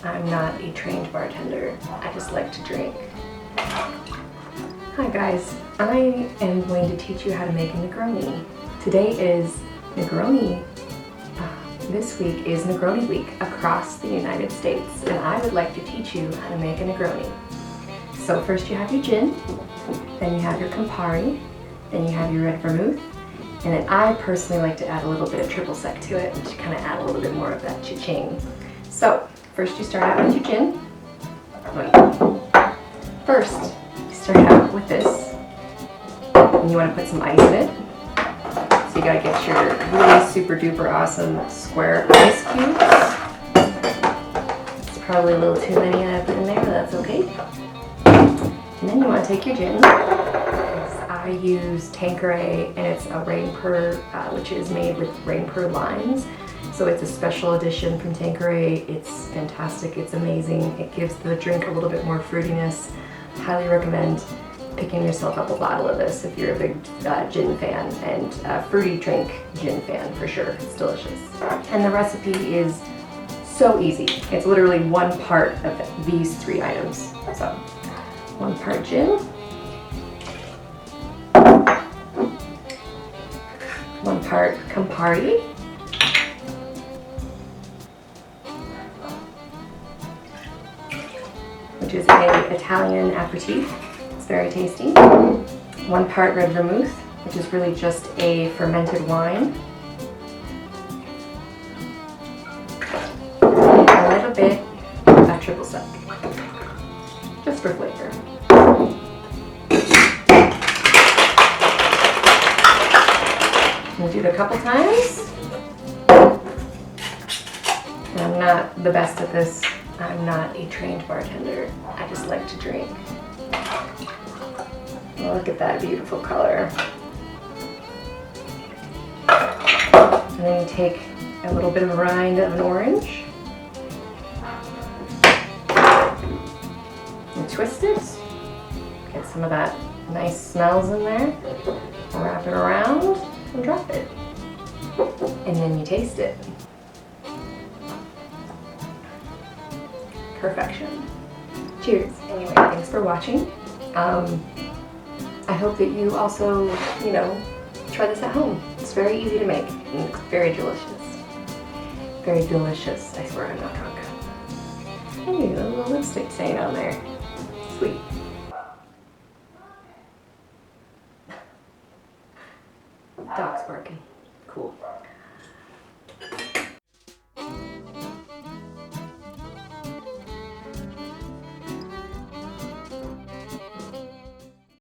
I'm not a trained bartender. I just like to drink. Hi guys, I am going to teach you how to make a Negroni. Today is Negroni. This week is Negroni week across the United States, and I would like to teach you how to make a Negroni. So first you have your gin, then you have your Campari, then you have your red vermouth, and then I personally like to add a little bit of triple sec to it to kind of add a little bit more of that cha-ching. So first you start out with your gin. First you start out with this, and you want to put some ice in it. So you gotta get your really super duper awesome square ice cubes. It's probably a little too many I put in there, but that's okay. And then you want to take your gin. I use Tanqueray, and it's a Rangpur, which is made with Rangpur limes. So it's a special edition from Tanqueray. It's fantastic, it's amazing. It gives the drink a little bit more fruitiness. Highly recommend picking yourself up a bottle of this if you're a big gin fan, and a fruity drink gin fan for sure. It's delicious. And the recipe is so easy. It's literally one part of these three items. So 1 part gin, 1 part Campari, which is an Italian aperitif. It's very tasty. 1 part red vermouth, which is really just a fermented wine. And a little bit of triple sec, just for flavor. We'll do it a couple times. I'm not the best at this. I'm not a trained bartender. I just like to drink. Look at that beautiful color. And then you take a little bit of rind of an orange and twist it. Get some of that nice smells in there. Wrap it around and drop it. And then you taste it. Perfection. Cheers. Anyway, thanks for watching. I hope that you also, try this at home. It's very easy to make, and it's very delicious. Very delicious. I swear I'm not drunk. Hey, a little lipstick stain on there. Sweet. Dog's barking. Cool.